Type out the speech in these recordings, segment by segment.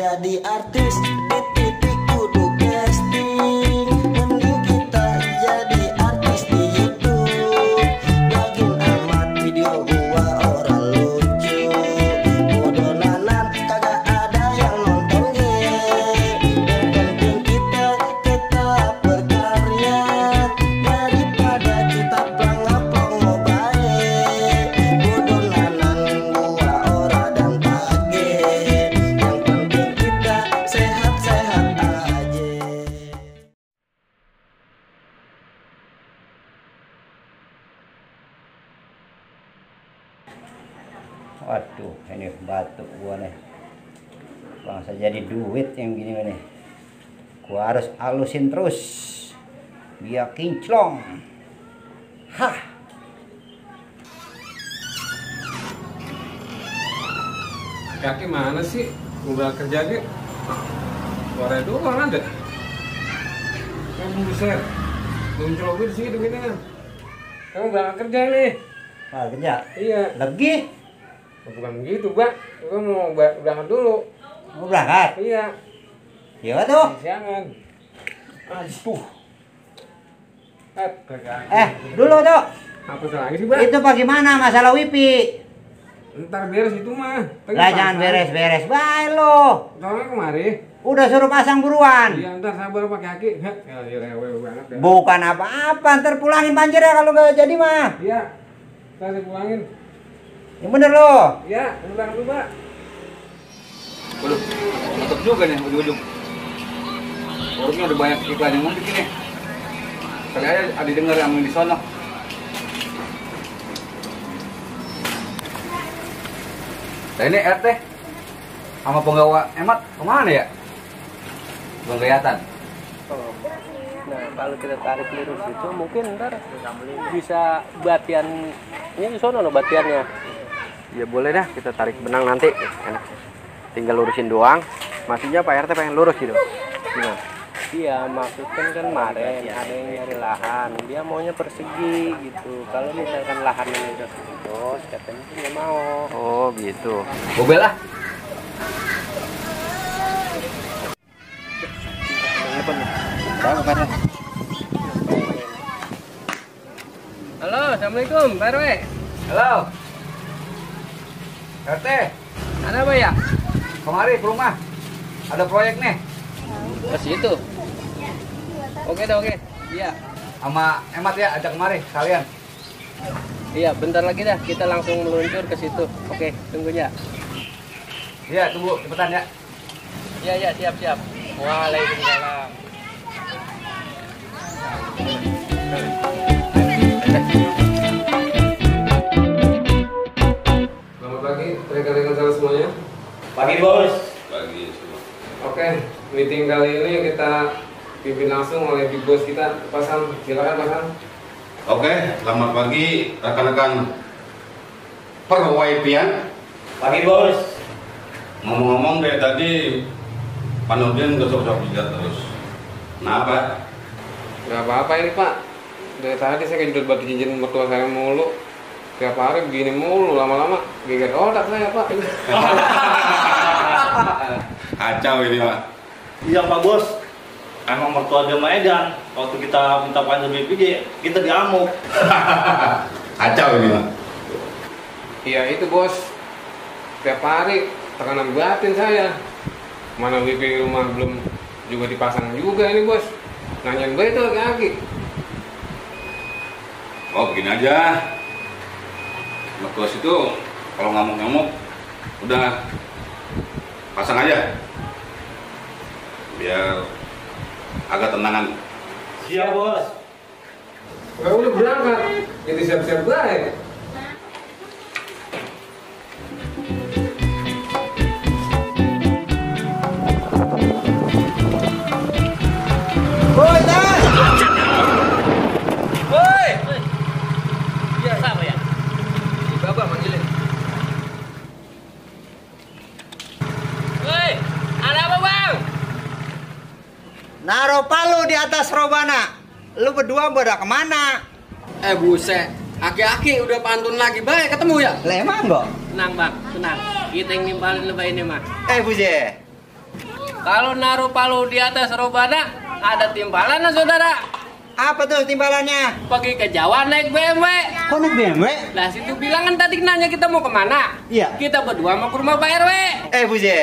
jadi artis di TV kudu casting. Mending kita jadi artis di YouTube. Login amat video gua orang lucu. Bodoh-nanan kagak ada yang nonton ge. Yang penting kita tetap berkarya. Daripada kita plong-plong baik. Bodoh-nanan gua ora dan page. Yang penting kita sehat-sehat aja. Waduh, ini batuk gua nih. Bangsa jadi duit yang gini nih. Gua harus halusin terus biar kinclong. Hah. Kaki mana sih? Udah kerja gitu. Suara doang ada. Kamu buset. Belum coba di sini begini kan. Kamu berangkat kerja nih. Wah, kerja. Iya. Lagi Bukan begitu, Bang. Kamu mau berangkat dulu. mau berangkat. Iya. Ya tuh. Siangan. Aduh. Dulu tuh. Apa lagi sih, Bang? Itu bagaimana masalah wifi? Ntar beres itu mah. Lah jangan beres-beres bae lo. Soalnya kemari. Udah suruh pasang buruan. Iya, ntar sabar pakai kaki. Ya, rewe banget ya. Bukan apa-apa, ntar pulangin banjir ya kalau nggak jadi mah. Iya. Ntar saya pulangin. Yang bener lo. Iya, pulang dulu, Pak. Waduh, tutup juga nih ujung-ujung. Warungnya udah banyak iklan yang mudik ini. Kali aja ada denger yang di sono. Nah ini RT sama penggawa Emat kemana ya? Belum kelihatan. Nah, kalau kita tarik lurus itu mungkin ntar bisa batiannya di sono no batiannya. Ya boleh dah kita tarik benang nanti. Enak. Tinggal lurusin doang. Maksudnya Pak RT pengen lurus gitu. Gimana? Iya, maksudnya kan kemarin ada yang nyari lahan. Dia maunya persegi gitu. Kalau misalkan lahannya udah terus, katanya sih nggak mau. Oh gitu. Mobil lah. Halo, assalamualaikum, Pak RW. Halo. RT, Ada apa ya? kemari ke rumah. Ada proyek nih. Ke situ. Oke dah, oke. Iya. Sama Emat ya, ajak kemari kalian. Iya, bentar lagi dah kita langsung meluncur ke situ. Oke, tunggu ya. Iya, tunggu cepetan ya. Iya, iya, siap. Waalaikumsalam. Selamat pagi, rekan-rekan saya semuanya. Pagi bos. Pagi semua. Oke, meeting kali ini kita pimpin langsung oleh Big Boss kita, Pasan. Silakan Pasan. Oke, selamat pagi rekan-rekan perwakilan. Pagi bos. Ngomong-ngomong dari tadi Pak Nurdin gosok-gosok jidat terus. Kenapa? Gak apa-apa ini Pak. Dari tadi saya kejedot batu cincin mertua saya mulu. Tiap hari begini mulu, lama-lama geger otak saya Pak. Kacau ini Pak. Iya Pak Bos, emang mertua dia Medan. Waktu kita minta panjang BPJ, kita diamuk. Kacau ini Pak. Iya itu Bos. Tiap hari tekanan batin saya. Mana wifi rumah belum juga dipasang juga ini Bos. Nanyain baik itu laki-laki. Oh begini aja. Mertua itu kalau ngamuk-ngamuk udah pasang aja. Biar agak tenangan. Siap Bos. Gak udah berangkat, jadi siap-siap baik. Woi, Tas. Woi. Iya, sama ya? Bapak manggilin. Woi, ada apa Bang? Naruh palu di atas robana. Lu berdua pada kemana? Buset. Aki-aki udah pantun lagi, baik ketemu ya? Lah emang kok? Tenang Bang, tenang. Kita yang nimbalin lebay ini mah. Buje. Kalau naruh palu di atas robana ada timbalan saudara. Apa tuh timbalannya? Pergi ke Jawa naik BMW. Kok naik BMW? Lah situ bilang kan tadi nanya kita mau kemana? Iya. Kita berdua mau ke rumah Pak RW. Buje,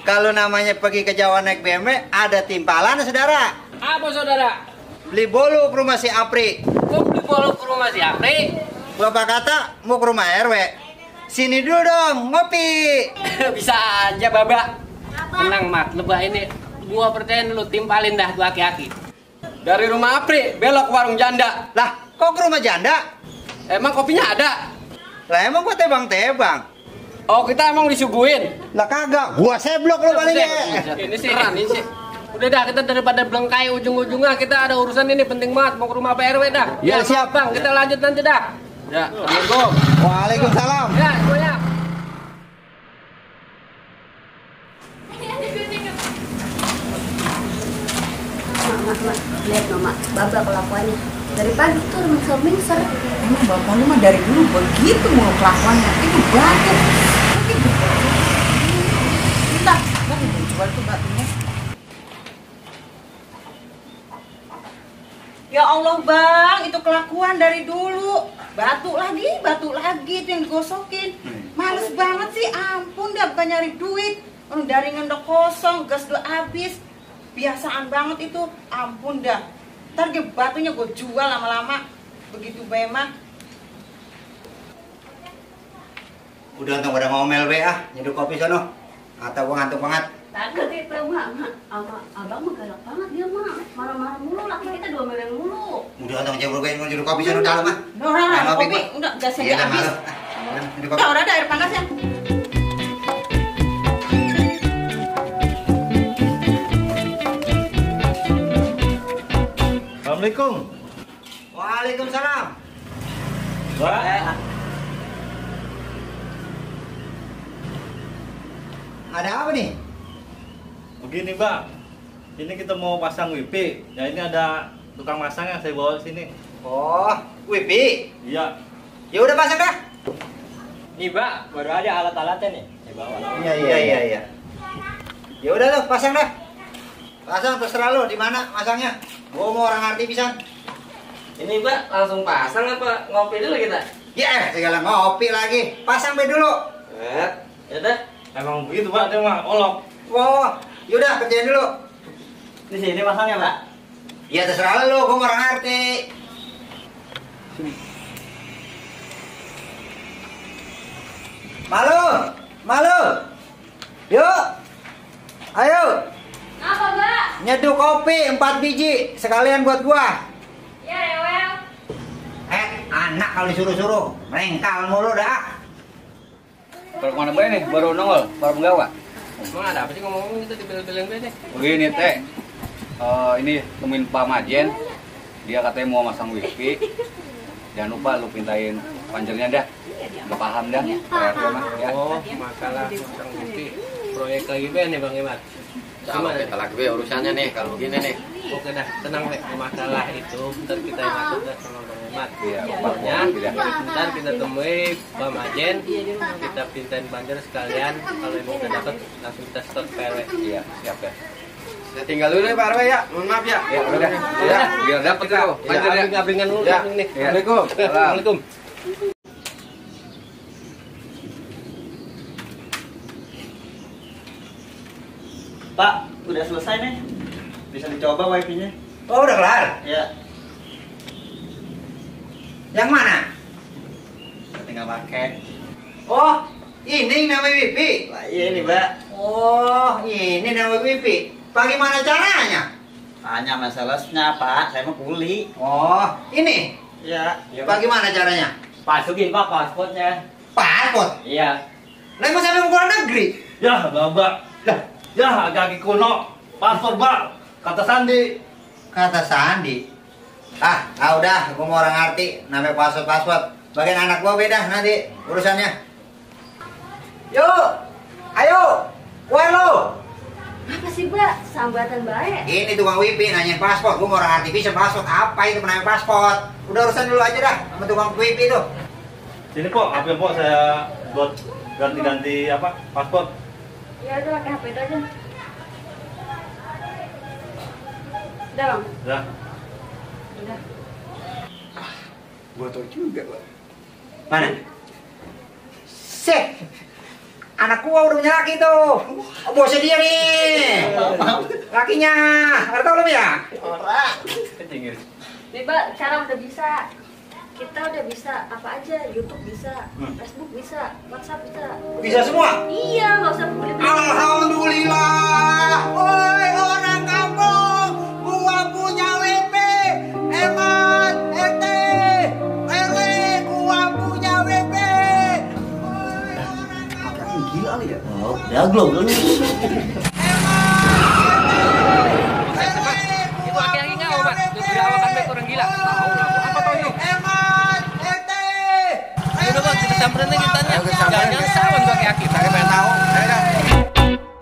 kalau namanya pergi ke Jawa naik BMW, ada timpalan saudara. Apa saudara? Beli bolu ke rumah si Apri. Kok beli bolu ke rumah si Apri? Bapak kata mau ke rumah RW. Sini dulu dong, ngopi. Bisa aja Baba. Tenang Mat, lebah ini. Gua percaya lu timpalin dah tuh aki-aki. Dari rumah Apri belok ke warung janda. Lah, kok ke rumah janda? Emang kopinya ada? Lah emang gua tebang-tebang. Oh kita emang disuguhin. Lah kagak, gua seblok lo palingnya. Ini sih keren ini sih. Udah dah kita daripada belengkai ujung-ujungnya, kita ada urusan ini penting banget mau ke rumah Pak RW dah. Ya, siap Bang, kita lanjut nanti dah. Ya, Assalamualaikum. Waalaikumsalam. Ya, semuanya. Mak, lihat no, Mak, Baba kelakuannya. Dari pagi tuh mingser-mingser. Emang bapak lu mah dari dulu begitu mulu kelakuannya. Itu batu. Entah, kan coba tuh batunya. Ya Allah bang, itu kelakuan dari dulu. Batu lagi itu yang digosokin. Males banget sih, ampun dah bukan nyari duit. Orang daringan udah kosong, gas udah habis. Biasaan banget itu, ampun dah. Ntar batunya gue jual lama-lama. Begitu bema. Udah untung pada ngomel be nyeduh kopi sono. Atau gua ngantuk banget. Takut itu Mak, sama abang mah galak banget dia Mak. Marah-marah mulu, laki kita diomelin mulu. Udah untung jebol gue nyeduh kopi sono dalam ah. Udah, kopi, udah gasnya Iya, habis. malu. Nyeduh kopi. Udah ada air panasnya. Assalamualaikum. Waalaikumsalam. Mbak, Ada apa nih? begini Mbak. Ini kita mau pasang wifi. Ya ini ada tukang masang yang saya bawa sini. Oh, wifi. Iya. Ya udah pasang dah. Nih, Mbak, baru ada alat-alatnya nih. Saya bawa. Iya. Ya udah tuh, pasang dah. Pasang terserah lo di mana masangnya. Gua mau orang arti pisan. Ini, Mbak, langsung pasang apa ngopi dulu kita? Ya, segala ngopi lagi. Pasang be dulu. Ya udah. Emang begitu Mbak, dia mah olok. Wow, yaudah kerjain dulu. Di sini pasangnya, Mbak. Ya terserah lo, gua mau orang arti. Malu. Yuk. Ayo. Apa Mbak? Nyeduh kopi 4 biji sekalian buat gua. Ya Rewel. Anak kalau disuruh-suruh mengkal mulu dah. Kalau kemana bae nih? Baru nongol, baru menggawa. Emang ada apa sih ngomong gitu dibel-belin gue nih? Begini teh, ini temuin Pak Majen. Dia katanya mau masang wifi. Jangan lupa lu pintain panjernya dah. Udah paham dah. Ya. Oh, masalah pasang wifi. Proyek lagi be nih Bang Imat. Sama kita lagi be urusannya nih kalau begini nih. Oke dah, tenang be. Masalah itu ntar kita yang atur dah sama Bang Imat. Iya, Pokoknya iya. ntar kita temui Pak Majen, kita pintain panjer sekalian. Kalau emang udah dapet langsung kita start PRW. Iya, siap ya. Saya tinggal dulu ya Pak RW ya. Mohon maaf ya. Ya udah. Ya, biar dapet kau. Panjer ya. Abing-abingan dulu Ya. nih. Assalamualaikum. Assalamualaikum. Pak, udah selesai nih. Bisa dicoba wifi-nya. Oh udah kelar. Ya, Yang mana? tinggal pakai. Oh, ini nama wifi. Wah, iya nih, Mbak. Oh, ini nama wifi. Bagaimana caranya? Tanya masalahnya, Pak. Saya mau kuli. Oh, ini. Ya, Bagaimana caranya? Masukin Pak paspornya. Paspor. Iya. Lah emang sampai keluar negeri. Ya, Mbak. Lah, Ya, agak kuno. Paspor, Mbak. Kata Sandi. kata Sandi. Udah, gua mau orang arti. Namanya paspor. Bagian anak gua beda nanti urusannya. Yuk, ayo, keluar lo. Apa sih Mbak? Sambatan baik. Ini tukang wifi nanyain paspor. Gua mau orang arti bisa paspor. Apa itu namanya paspor? Udah urusan dulu aja dah sama tukang wifi tuh. Sini, Pok. HP, Pok. Saya buat ganti-ganti paspor. Ya udah pakai HP itu aja. Udah bang. Udah. Udah. Gua tau juga, Bang. Mana? Seh. Anak gua udah punya laki tuh. Bosnya dia nih. Lakinya. Nggak tahu belum ya? Nih, Mbak, sekarang udah bisa. Kita udah bisa apa aja, YouTube bisa, Facebook bisa, WhatsApp bisa. Bisa semua? Iya, nggak usah beli. Alhamdulillah. Woi orang kampung, gua punya WP. Eman, RT, RW, gua punya WP. Woi orang kampung. Gila lu ya? Oh, ya belum. Itu aki-aki nggak, Pak? Berawakan baik orang gila. Tahu lah, apa tahu yuk? Udah bang, kita samperin lagi tanya. Jangan sawan tuh aki-aki, saya pengen tahu.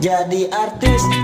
Jadi artis di